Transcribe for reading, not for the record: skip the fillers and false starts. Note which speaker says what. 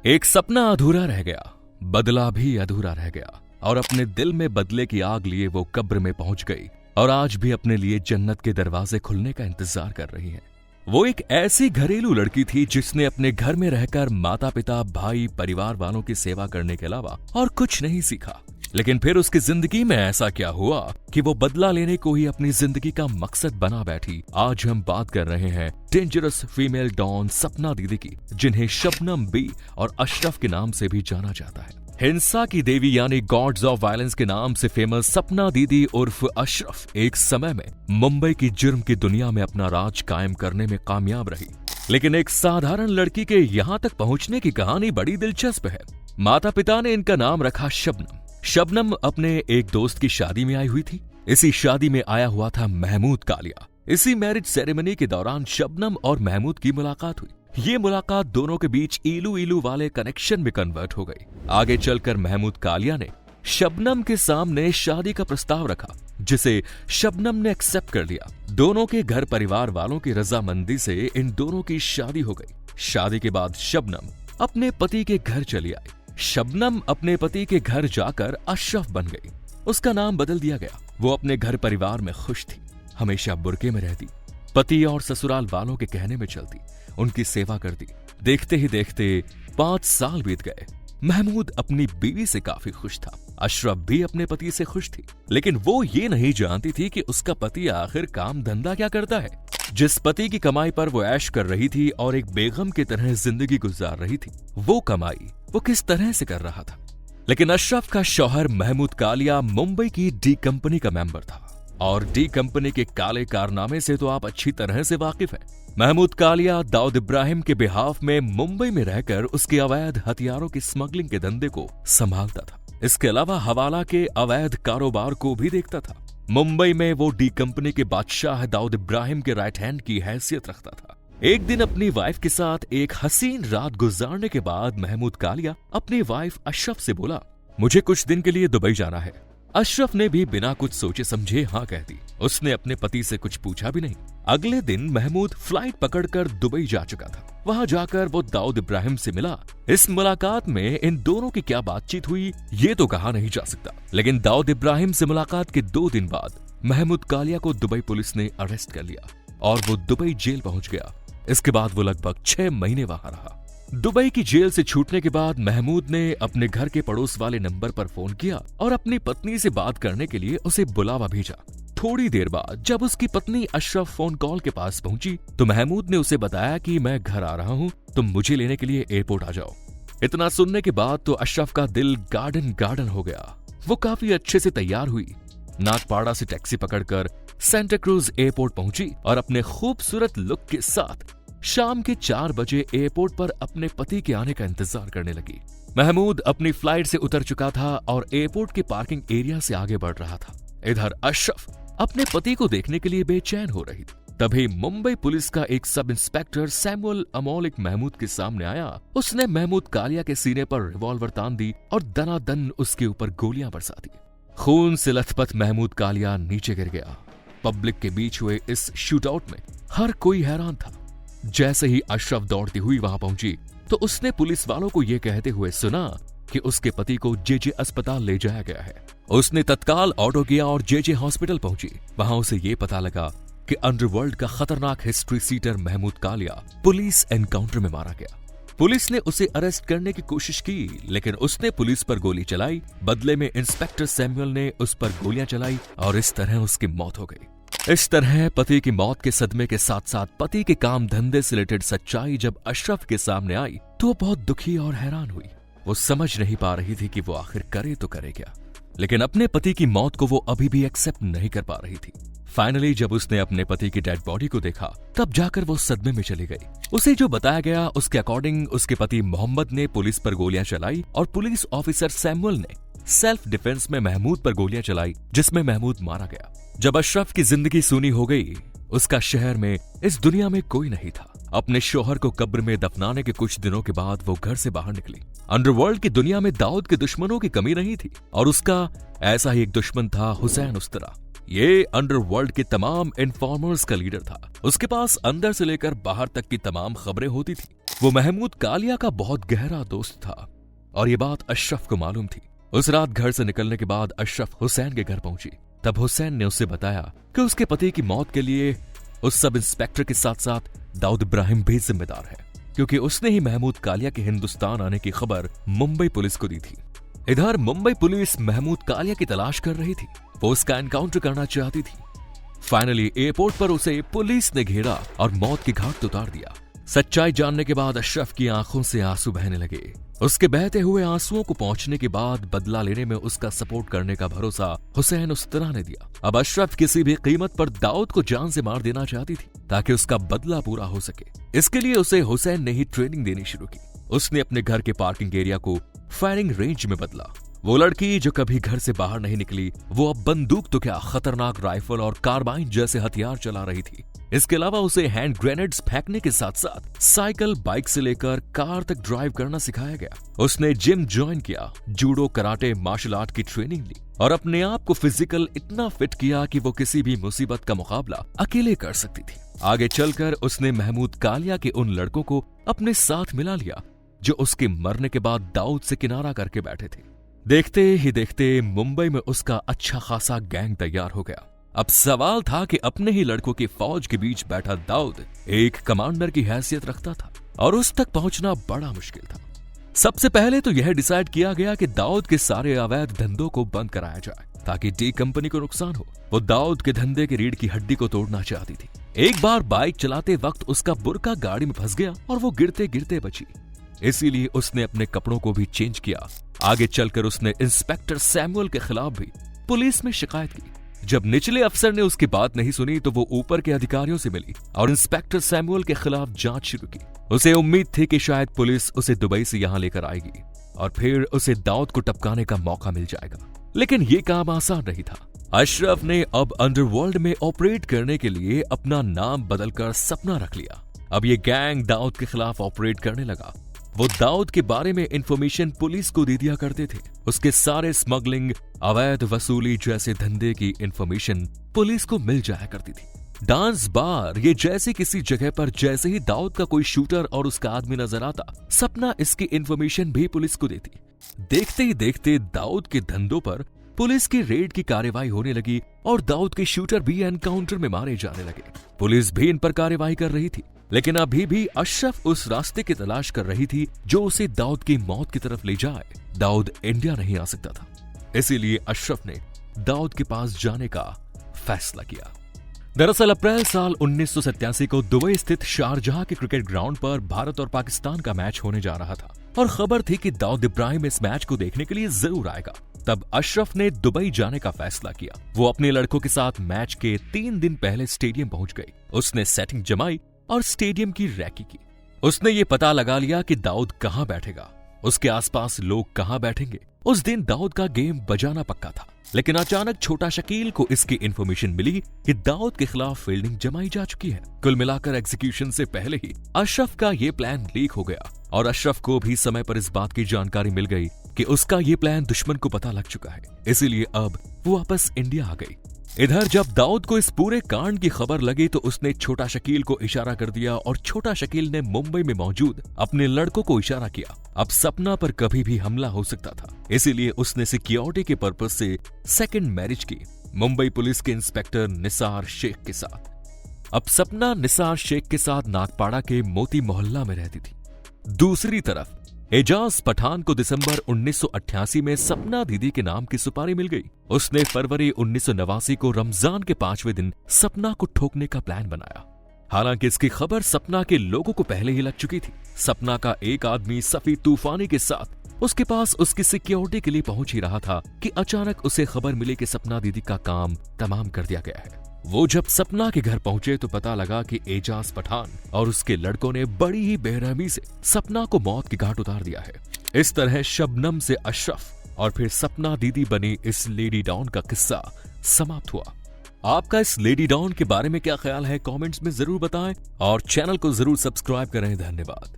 Speaker 1: एक सपना अधूरा रह गया, बदला भी अधूरा रह गया और अपने दिल में बदले की आग लिए वो कब्र में पहुंच गई और आज भी अपने लिए जन्नत के दरवाजे खुलने का इंतजार कर रही है। वो एक ऐसी घरेलू लड़की थी जिसने अपने घर में रहकर माता पिता, भाई, परिवार वालों की सेवा करने के अलावा और कुछ नहीं सीखा। लेकिन फिर उसकी जिंदगी में ऐसा क्या हुआ कि वो बदला लेने को ही अपनी जिंदगी का मकसद बना बैठी। आज हम बात कर रहे हैं डेंजरस फीमेल डॉन सपना दीदी की, जिन्हें शबनम बी और अशरफ के नाम से भी जाना जाता है। हिंसा की देवी यानी गॉड्स ऑफ वायलेंस के नाम से फेमस सपना दीदी उर्फ अशरफ एक समय में मुंबई की जुर्म की दुनिया में अपना राज कायम करने में कामयाब रही। लेकिन एक साधारण लड़की के यहाँ तक पहुँचने की कहानी बड़ी दिलचस्प है। माता पिता ने इनका नाम रखा शबनम। शबनम अपने एक दोस्त की शादी में आई हुई थी। इसी शादी में आया हुआ था महमूद कालिया। इसी मैरिज सेरेमनी के दौरान शबनम और महमूद की मुलाकात हुई। ये मुलाकात दोनों के बीच इलू इलू वाले कनेक्शन में कन्वर्ट हो गई। आगे चलकर महमूद कालिया ने शबनम के सामने शादी का प्रस्ताव रखा, जिसे शबनम ने एक्सेप्ट कर लिया। दोनों के घर परिवार वालों की रजामंदी से इन दोनों की शादी हो गई। शादी के बाद शबनम अपने पति के घर चली आई। शबनम अपने पति के घर जाकर अशरफ बन गई। उसका नाम बदल दिया गया। वो अपने घर परिवार में खुश थी, हमेशा बुर्के में रहती, पति और ससुराल वालों के कहने में चलती, उनकी सेवा करती। देखते ही देखते 5 साल बीत गए। महमूद अपनी बीवी से काफी खुश था। अशरफ भी अपने पति से खुश थी, लेकिन वो ये नहीं जानती थी कि उसका पति आखिर काम धंधा क्या करता है। जिस पति की कमाई पर वो ऐश कर रही थी और एक बेगम की तरह जिंदगी गुजार रही थी, वो कमाई वो किस तरह से कर रहा था। लेकिन अशरफ का शौहर महमूद कालिया मुंबई की डी कंपनी का मेंबर था और डी कंपनी के काले कारनामे से तो आप अच्छी तरह से वाकिफ हैं। महमूद कालिया दाऊद इब्राहिम के बिहाफ में मुंबई में रहकर उसके अवैध हथियारों की स्मगलिंग के धंधे को संभालता था। इसके अलावा हवाला के अवैध कारोबार को भी देखता था। मुंबई में वो डी कंपनी के बादशाह दाऊद इब्राहिम के राइट हैंड की हैसियत रखता था। एक दिन अपनी वाइफ के साथ एक हसीन रात गुजारने के बाद महमूद कालिया अपनी वाइफ अशरफ से बोला, मुझे कुछ दिन के लिए दुबई जाना है। अशरफ ने भी बिना कुछ सोचे समझे हाँ कह दी। उसने अपने पति से कुछ पूछा भी नहीं। अगले दिन महमूद फ्लाइट पकड़कर दुबई जा चुका था। वहां जाकर वो दाऊद इब्राहिम से मिला। इस मुलाकात में इन दोनों की क्या बातचीत हुई ये तो कहा नहीं जा सकता, लेकिन दाऊद इब्राहिम से मुलाकात के 2 दिन बाद महमूद कालिया को दुबई पुलिस ने अरेस्ट कर लिया और वो दुबई जेल पहुंच गया। इसके बाद वो लगभग 6 महीने वहां रहा। दुबई की जेल से छूटने के बाद महमूद ने अपने घर के पड़ोस वाले नंबर पर फोन किया और अपनी पत्नी से बात करने के लिए उसे बुलावा भेजा। थोड़ी देर बाद जब उसकी पत्नी अशरफ फोन कॉल के पास पहुंची तो महमूद ने उसे बताया कि मैं घर आ रहा हूं, तुम मुझे लेने के लिए एयरपोर्ट आ जाओ। इतना सुनने के बाद तो अशरफ का दिल गार्डन हो गया। वो काफी अच्छे से तैयार हुई, नागपाड़ा से टैक्सी पकड़कर सेंटा क्रूज एयरपोर्ट पहुंची और अपने खूबसूरत लुक के साथ शाम के 4 बजे एयरपोर्ट पर अपने पति के आने का इंतजार करने लगी। महमूद अपनी फ्लाइट से उतर चुका था और एयरपोर्ट के पार्किंग एरिया से आगे बढ़ रहा था। इधर अशरफ अपने पति को देखने के लिए बेचैन हो रही थी। तभी मुंबई पुलिस का एक sub inspector Samuel Amolik Mahmood के सामने आया। उसने महमूद कालिया के सीने पर रिवॉल्वर तान दी और दनादन उसके ऊपर गोलियां बरसा दी। खून से लथपथ महमूद कालिया नीचे गिर गया। पब्लिक के बीच हुए इस शूटआउट में हर कोई हैरान था। जैसे ही अशरफ दौड़ती हुई वहां पहुंची तो उसने पुलिस वालों को यह कहते हुए सुना कि उसके पति को जेजे अस्पताल ले जाया गया है। उसने तत्काल ऑटो किया और जेजे हॉस्पिटल पहुंची। वहां उसे यह पता लगा कि अंडरवर्ल्ड का खतरनाक history sheeter Mahmood Kalia police encounter में मारा गया। पुलिस ने उसे अरेस्ट करने की कोशिश की, लेकिन उसने पुलिस पर गोली चलाई। बदले में इंस्पेक्टर सैमुअल ने उस पर गोलियां चलाई और इस तरह उसकी मौत हो गई। इस तरह पति की मौत के सदमे के साथ साथ पति के काम धंधे से रिलेटेड सच्चाई जब अशरफ के सामने आई तो वो बहुत दुखी और हैरान हुई। वो समझ नहीं पा रही थी कि वो आखिर करे तो करे क्या, लेकिन अपने पति की मौत को वो अभी भी एक्सेप्ट नहीं कर पा रही थी। फाइनली जब उसने अपने पति की डेड बॉडी को देखा तब जाकर वो सदमे में चली गई। उसे जो बताया गया उसके अकॉर्डिंग उसके पति मोहम्मद ने पुलिस पर गोलियां चलाई और पुलिस ऑफिसर सैमुअल ने सेल्फ डिफेंस में महमूद पर गोलियां चलाई, जिसमें महमूद मारा गया। जब अशरफ की जिंदगी सूनी हो गई, उसका शहर में इस दुनिया में कोई नहीं था। अपने शोहर को कब्र में दफनाने के कुछ दिनों के बाद वो घर से बाहर निकली। अंडरवर्ल्ड की दुनिया में दाऊद के दुश्मनों की कमी नहीं थी और उसका ऐसा ही एक दुश्मन था हुसैन उस्तरा। ये अंडरवर्ल्ड के तमाम इन्फॉर्मर्स का लीडर था। उसके पास अंदर से लेकर बाहर तक की तमाम खबरें होती थी। वो महमूद कालिया का बहुत गहरा दोस्त था और ये बात अशरफ को मालूम थी। उस रात घर से निकलने के बाद अशरफ हुसैन के घर पहुंची। तब हुसैन ने उससे बताया कि उसके पति की मौत के लिए उस सब इंस्पेक्टर के साथ साथ दाऊद इब्राहिम भी जिम्मेदार है, क्योंकि उसने ही महमूद कालिया के हिंदुस्तान आने की खबर मुंबई पुलिस को दी थी। इधर मुंबई पुलिस महमूद कालिया की तलाश कर रही थी। वो उसका एनकाउंटर करना चाहती थी। फाइनली एयरपोर्ट पर उसे पुलिस ने घेरा और मौत के घाट उतार दिया। सच्चाई जानने के बाद अशरफ की आंखों से आंसू बहने लगे। उसके बहते हुए आंसुओं को पहुंचने के बाद बदला लेने में उसका सपोर्ट करने का भरोसा हुसैन उस तरह ने दिया। अब अशरफ किसी भी कीमत पर दाऊद को जान से मार देना चाहती थी ताकि उसका बदला पूरा हो सके। इसके लिए उसे हुसैन ने ही ट्रेनिंग देनी शुरू की। उसने अपने घर के पार्किंग एरिया को फायरिंग रेंज में बदला। वो लड़की जो कभी घर से बाहर नहीं निकली, वो अब बंदूक तो क्या खतरनाक राइफल और कार्बाइन जैसे हथियार चला रही थी। इसके अलावा उसे हैंड ग्रेनेड्स फेंकने के साथ साथ साइकिल, बाइक से लेकर कार तक ड्राइव करना सिखाया गया। उसने जिम ज्वाइन किया, जूडो, कराटे, मार्शल आर्ट की ट्रेनिंग ली और अपने आप को फिजिकल इतना फिट किया कि वो किसी भी मुसीबत का मुकाबला अकेले कर सकती थी। आगे चलकर उसने महमूद कालिया के उन लड़कों को अपने साथ मिला लिया जो उसके मरने के बाद दाऊद से किनारा करके बैठे थे। देखते ही देखते मुंबई में उसका अच्छा खासा गैंग तैयार हो गया। अब सवाल था कि अपने ही लड़कों की फौज के बीच बैठा दाऊद एक कमांडर की हैसियत रखता था और उस तक पहुंचना बड़ा मुश्किल था। सबसे पहले तो यह डिसाइड किया गया कि दाऊद के सारे अवैध धंधों को बंद कराया जाए ताकि डी कंपनी को नुकसान हो। वो दाऊद के धंधे की रीढ़ की हड्डी को तोड़ना चाहती थी। एक बार बाइक चलाते वक्त उसका बुर्का गाड़ी में फंस गया और वो गिरते गिरते बची। इसीलिए उसने अपने कपड़ों को भी चेंज किया। आगे चलकर उसने इंस्पेक्टर सैमुअल के खिलाफ भी पुलिस में शिकायत की। जब निचले अफसर ने उसकी बात नहीं सुनी तो वो ऊपर के अधिकारियों से मिली और इंस्पेक्टर सैमुअल के खिलाफ जांच शुरू की। उसे उम्मीद थी कि शायद पुलिस उसे दुबई से यहां लेकर आएगी और फिर उसे दाऊद को टपकाने का मौका मिल जाएगा, लेकिन ये काम आसान नहीं था। अशरफ ने अब अंडरवर्ल्ड में ऑपरेट करने के लिए अपना नाम बदलकर सपना रख लिया। अब ये गैंग दाऊद के खिलाफ ऑपरेट करने लगा। वो दाऊद के बारे में इंफॉर्मेशन पुलिस को दे दिया करते थे। उसके सारे स्मगलिंग, अवैध वसूली जैसे धंधे की इंफॉर्मेशन पुलिस को मिल जाया करती थी। डांस बार ये जैसी किसी जगह पर जैसे ही दाऊद का कोई शूटर और उसका आदमी नजर आता, सपना इसकी इंफॉर्मेशन भी पुलिस को देती। देखते ही देखते दाऊद के धंधों पर पुलिस की रेड की कार्रवाई होने लगी और दाऊद के शूटर भी एनकाउंटर में मारे जाने लगे। पुलिस भी इन पर कार्रवाई कर रही थी, लेकिन अभी भी अशरफ उस रास्ते की तलाश कर रही थी जो उसे दाऊद की मौत की तरफ ले जाए। दाऊद इंडिया नहीं आ सकता था, इसीलिए अशरफ ने दाऊद के पास जाने का फैसला किया। दरअसल अप्रैल साल 1987 को दुबई स्थित शारजाह के क्रिकेट ग्राउंड पर भारत और पाकिस्तान का मैच होने जा रहा था और खबर थी कि दाऊद इब्राहिम इस मैच को देखने के लिए जरूर आएगा। तब अशरफ ने दुबई जाने का फैसला किया। वो अपने लड़कों के साथ मैच के 3 दिन पहले स्टेडियम पहुंच गई। उसने सेटिंग जमाई और स्टेडियम की रैकी की। उसने ये पता लगा लिया कि दाऊद कहां बैठेगा, उसके आसपास लोग कहां बैठेंगे। उस दिन दाऊद का गेम बजाना पक्का था, लेकिन अचानक छोटा शकील को इसकी इंफॉर्मेशन मिली कि दाऊद के खिलाफ फील्डिंग जमाई जा चुकी है। कुल मिलाकर एग्जीक्यूशन से पहले ही अशरफ का ये प्लान लीक हो गया और अशरफ को भी समय पर इस बात की जानकारी मिल गई कि उसका ये प्लान दुश्मन को पता लग चुका है। इसीलिए अब वो वापस इंडिया आ गई। इधर जब दाऊद को इस पूरे कांड की खबर लगी तो उसने छोटा शकील को इशारा कर दिया और छोटा शकील ने मुंबई में मौजूद अपने लड़कों को इशारा किया। अब सपना पर कभी भी हमला हो सकता था, इसीलिए उसने सिक्योरिटी के पर्पस से सेकंड मैरिज की मुंबई पुलिस के इंस्पेक्टर निसार शेख के साथ। अब सपना निसार शेख के साथ नागपाड़ा के मोती मोहल्ला में रहती थी। दूसरी तरफ एजाज पठान को दिसंबर 1988 में सपना दीदी के नाम की सुपारी मिल गई। उसने फरवरी 1989 को रमजान के 5वें दिन सपना को ठोकने का प्लान बनाया। हालांकि इसकी खबर सपना के लोगों को पहले ही लग चुकी थी। सपना का एक आदमी सफी तूफानी के साथ उसके पास उसकी सिक्योरिटी के लिए पहुंच ही रहा था कि अचानक उसे खबर मिली कि सपना दीदी का काम तमाम कर दिया गया है। वो जब सपना के घर पहुंचे तो पता लगा कि एजाज पठान और उसके लड़कों ने बड़ी ही बेरहमी से सपना को मौत के घाट उतार दिया है। इस तरह शबनम से अशरफ और फिर सपना दीदी बनी इस लेडी डॉन का किस्सा समाप्त हुआ। आपका इस लेडी डॉन के बारे में क्या ख्याल है, कमेंट्स में जरूर बताएं और चैनल को जरूर सब्सक्राइब करें। धन्यवाद।